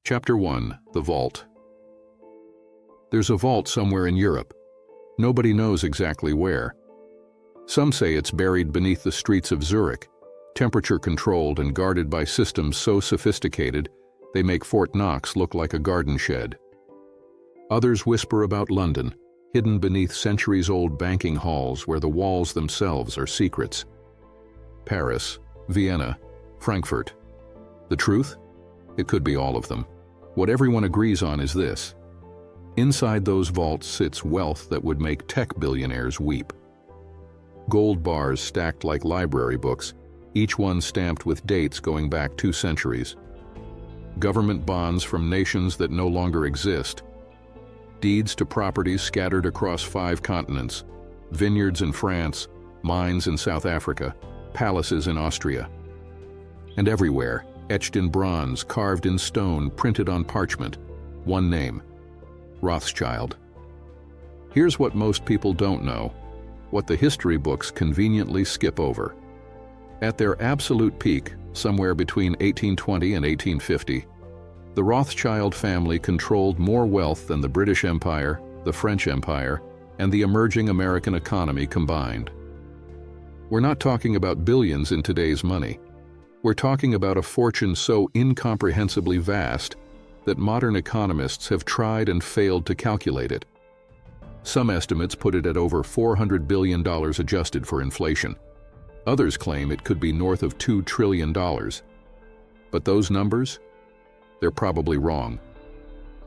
Chapter 1. The Vault. There's a vault somewhere in Europe. Nobody knows exactly where. Some say it's buried beneath the streets of Zurich, temperature-controlled and guarded by systems so sophisticated they make Fort Knox look like a garden shed. Others whisper about London, hidden beneath centuries-old banking halls where the walls themselves are secrets. Paris, Vienna, Frankfurt. The truth? It could be all of them. What everyone agrees on is this: inside those vaults sits wealth that would make tech billionaires weep. Gold bars stacked like library books, each one stamped with dates going back 2 centuries. Government bonds from nations that no longer exist. Deeds to properties scattered across 5 continents, vineyards in France, mines in South Africa, palaces in Austria. And everywhere, etched in bronze, carved in stone, printed on parchment, one name: Rothschild. Here's what most people don't know, what the history books conveniently skip over. At their absolute peak, somewhere between 1820 and 1850, the Rothschild family controlled more wealth than the British Empire, the French Empire, and the emerging American economy combined. We're not talking about billions in today's money. We're talking about a fortune so incomprehensibly vast that modern economists have tried and failed to calculate it. Some estimates put it at over $400 billion adjusted for inflation. Others claim it could be north of $2 trillion. But those numbers? They're probably wrong.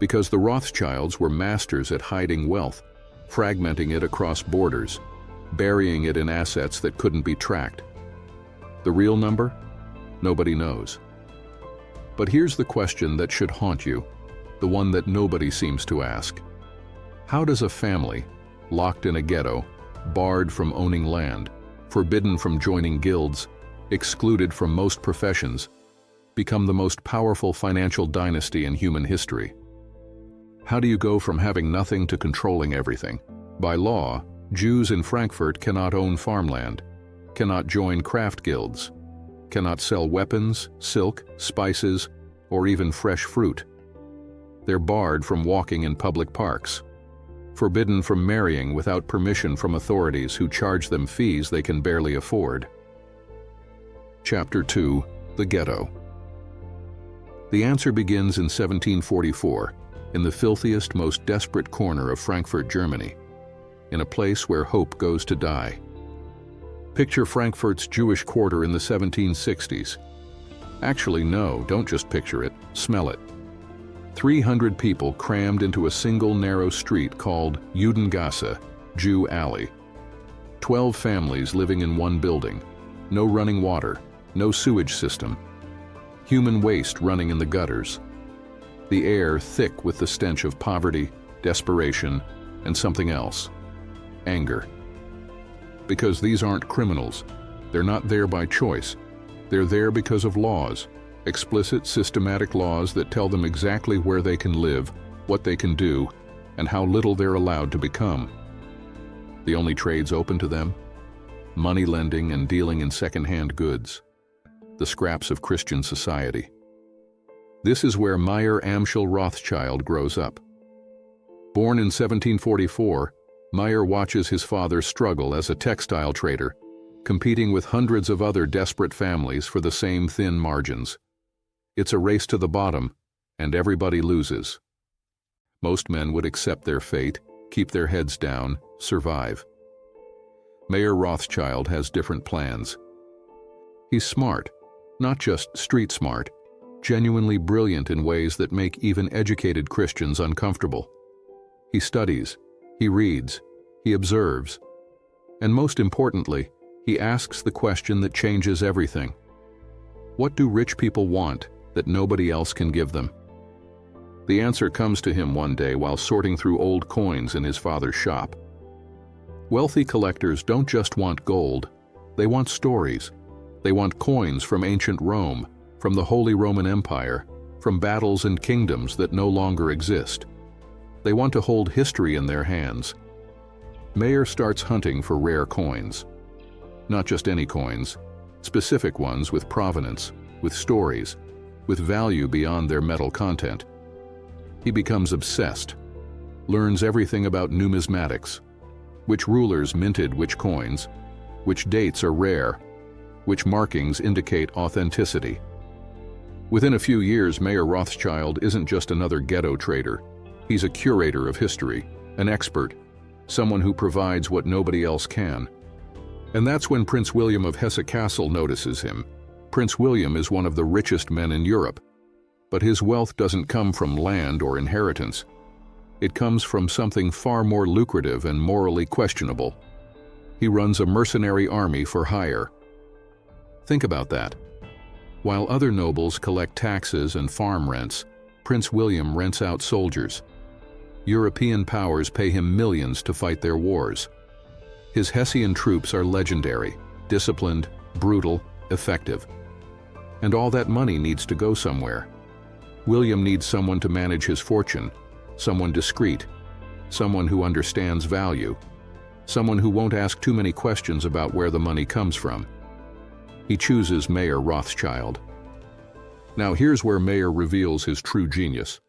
Because the Rothschilds were masters at hiding wealth, fragmenting it across borders, burying it in assets that couldn't be tracked. The real number? Nobody knows. But here's the question that should haunt you, the one that nobody seems to ask. How does a family, locked in a ghetto, barred from owning land, forbidden from joining guilds, excluded from most professions, become the most powerful financial dynasty in human history? How do you go from having nothing to controlling everything? By law, Jews in Frankfurt cannot own farmland, cannot join craft guilds, cannot sell weapons, silk, spices, or even fresh fruit. They're barred from walking in public parks, forbidden from marrying without permission from authorities who charge them fees they can barely afford. Chapter 2. The Ghetto. The answer begins in 1744, in the filthiest, most desperate corner of Frankfurt, Germany, in a place where hope goes to die. Picture Frankfurt's Jewish quarter in the 1760s. Actually, no, don't just picture it, smell it. 300 people crammed into a single narrow street called Judengasse, Jew Alley. 12 families living in one building. No running water, no sewage system. Human waste running in the gutters. The air thick with the stench of poverty, desperation, and something else: anger. Because these aren't criminals. They're not there by choice. They're there because of laws, explicit, systematic laws that tell them exactly where they can live, what they can do, and how little they're allowed to become. The only trades open to them? Money lending and dealing in second-hand goods. The scraps of Christian society. This is where Meyer Amschel Rothschild grows up. Born in 1744, Meyer watches his father struggle as a textile trader, competing with hundreds of other desperate families for the same thin margins. It's a race to the bottom, and everybody loses. Most men would accept their fate, keep their heads down, survive. Meyer Rothschild has different plans. He's smart, not just street smart, genuinely brilliant in ways that make even educated Christians uncomfortable. He studies. He reads, he observes, and most importantly, he asks the question that changes everything. What do rich people want that nobody else can give them? The answer comes to him one day while sorting through old coins in his father's shop. Wealthy collectors don't just want gold, they want stories. They want coins from ancient Rome, from the Holy Roman Empire, from battles and kingdoms that no longer exist. They want to hold history in their hands. Meyer starts hunting for rare coins. Not just any coins, specific ones with provenance, with stories. with value beyond their metal content. He becomes obsessed, learns everything about numismatics, which rulers minted which coins, which dates are rare, which markings indicate authenticity. Within a few years, Mayer Rothschild isn't just another ghetto trader. He's a curator of history, an expert, someone who provides what nobody else can. And that's when Prince William of Hesse-Kassel notices him. Prince William is one of the richest men in Europe, but his wealth doesn't come from land or inheritance. It comes from something far more lucrative and morally questionable. He runs a mercenary army for hire. Think about that. While other nobles collect taxes and farm rents, Prince William rents out soldiers. European powers pay him millions to fight their wars. His Hessian troops are legendary, disciplined, brutal, effective. And all that money needs to go somewhere. William needs someone to manage his fortune, someone discreet, someone who understands value, someone who won't ask too many questions about where the money comes from. He chooses Mayer Rothschild. Now here's where Mayer reveals his true genius.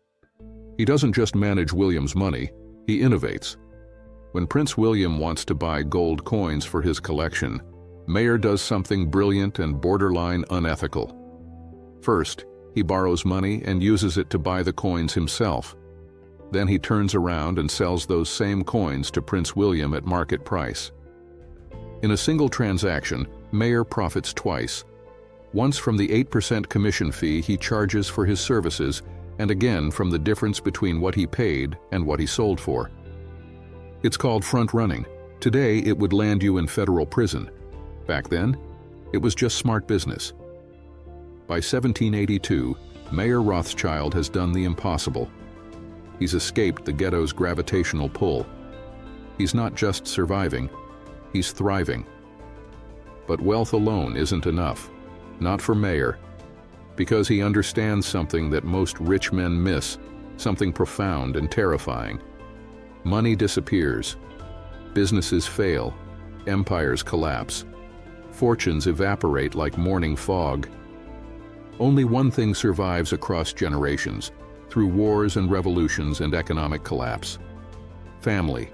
He doesn't just manage William's money, he innovates. When Prince William wants to buy gold coins for his collection, Mayer does something brilliant and borderline unethical. First, he borrows money and uses it to buy the coins himself. Then he turns around and sells those same coins to Prince William at market price. In a single transaction, Mayer profits twice. Once from the 8% commission fee he charges for his services, and again from the difference between what he paid and what he sold for. It's called front-running. Today, it would land you in federal prison. Back then, it was just smart business. By 1782, Mayer Rothschild has done the impossible. He's escaped the ghetto's gravitational pull. He's not just surviving, he's thriving. But wealth alone isn't enough, not for Mayer, because he understands something that most rich men miss, something profound and terrifying. Money disappears, businesses fail, empires collapse, fortunes evaporate like morning fog. Only one thing survives across generations, through wars and revolutions and economic collapse: family.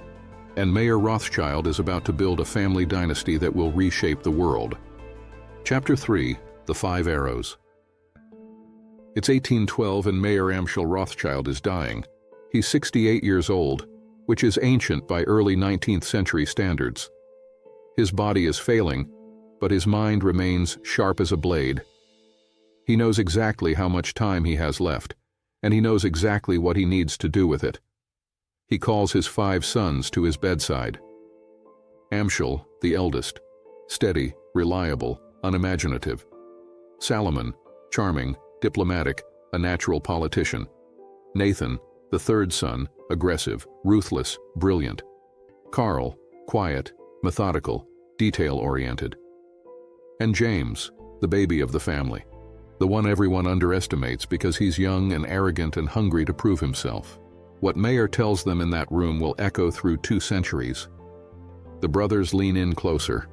And Mayer Rothschild is about to build a family dynasty that will reshape the world. Chapter 3: The Five Arrows. It's 1812 and Mayer Amschel Rothschild is dying. He's 68 years old, which is ancient by early 19th century standards. His body is failing, but his mind remains sharp as a blade. He knows exactly how much time he has left, and he knows exactly what he needs to do with it. He calls his 5 sons to his bedside. Amschel, the eldest, steady, reliable, unimaginative. Salomon, charming, diplomatic, a natural politician. Nathan, the 3rd son, aggressive, ruthless, brilliant. Karl, quiet, methodical, detail-oriented. And James, the baby of the family, the one everyone underestimates because he's young and arrogant and hungry to prove himself. What Mayer tells them in that room will echo through 2 centuries. The brothers lean in closer.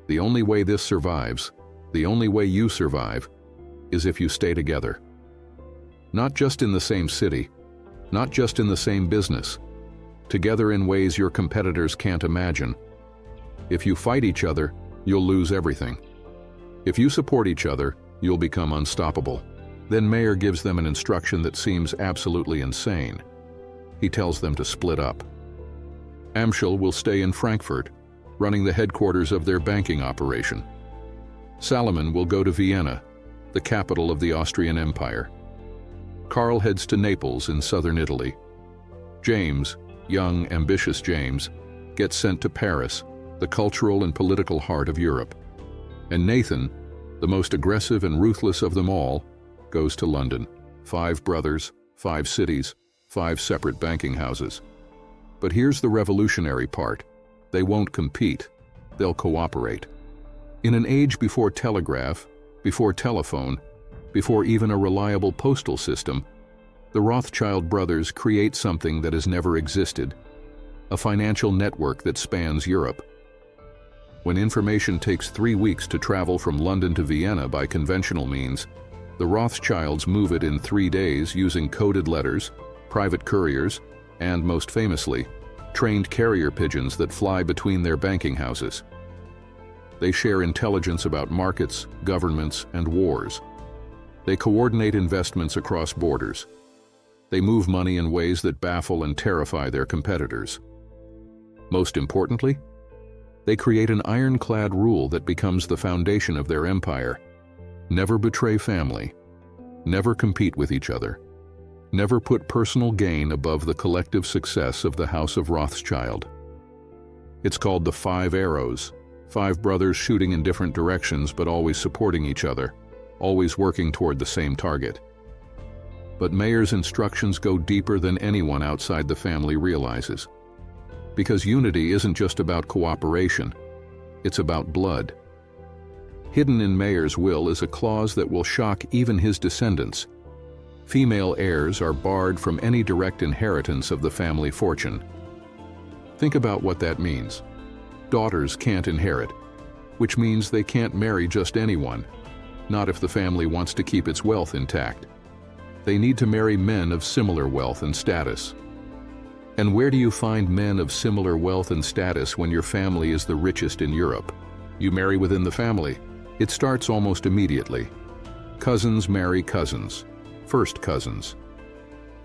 The only way this survives, the only way you survive, is if you stay together. Not just in the same city, not just in the same business, together in ways your competitors can't imagine. If you fight each other, you'll lose everything. If you support each other, you'll become unstoppable. Then Mayer gives them an instruction that seems absolutely insane. He tells them to split up. Amschel will stay in Frankfurt, running the headquarters of their banking operation. Salomon will go to Vienna, the capital of the Austrian Empire. Karl heads to Naples in southern Italy. James, young, ambitious James, gets sent to Paris, the cultural and political heart of Europe. And Nathan, the most aggressive and ruthless of them all, goes to London. 5 brothers, 5 cities, 5 separate banking houses. But here's the revolutionary part. They won't compete. They'll cooperate. In an age before telegraph, before telephone, before even a reliable postal system, the Rothschild brothers create something that has never existed: a financial network that spans Europe. When information takes 3 weeks to travel from London to Vienna by conventional means, The Rothschilds move it in 3 days using coded letters, private couriers, and, most famously, trained carrier pigeons that fly between their banking houses. They share intelligence about markets, governments, and wars. They coordinate investments across borders. They move money in ways that baffle and terrify their competitors. Most importantly, they create an ironclad rule that becomes the foundation of their empire. Never betray family. Never compete with each other. Never put personal gain above the collective success of the House of Rothschild. It's called the 5 Arrows, 5 brothers shooting in different directions but always supporting each other, always working toward the same target. But Mayer's instructions go deeper than anyone outside the family realizes. Because unity isn't just about cooperation, it's about blood. Hidden in Mayer's will is a clause that will shock even his descendants. Female heirs are barred from any direct inheritance of the family fortune. Think about what that means. Daughters can't inherit, which means they can't marry just anyone, not if the family wants to keep its wealth intact. They need to marry men of similar wealth and status. And where do you find men of similar wealth and status when your family is the richest in Europe? You marry within the family. It starts almost immediately. Cousins marry cousins, first cousins.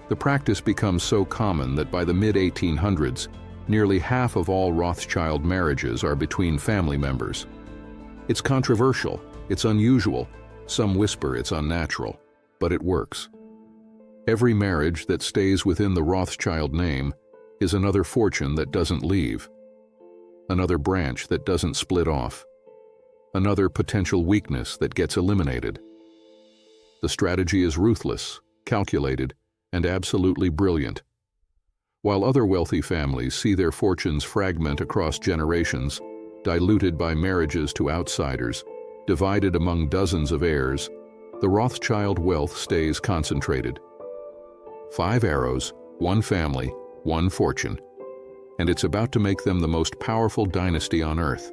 The practice becomes so common that by the mid-1800s, nearly half of all Rothschild marriages are between family members. It's controversial, it's unusual, some whisper it's unnatural, but it works. Every marriage that stays within the Rothschild name is another fortune that doesn't leave, another branch that doesn't split off, another potential weakness that gets eliminated. The strategy is ruthless, calculated, and absolutely brilliant. While other wealthy families see their fortunes fragment across generations, diluted by marriages to outsiders, divided among dozens of heirs, the Rothschild wealth stays concentrated. 5 arrows, 1 family, 1 fortune. And it's about to make them the most powerful dynasty on earth.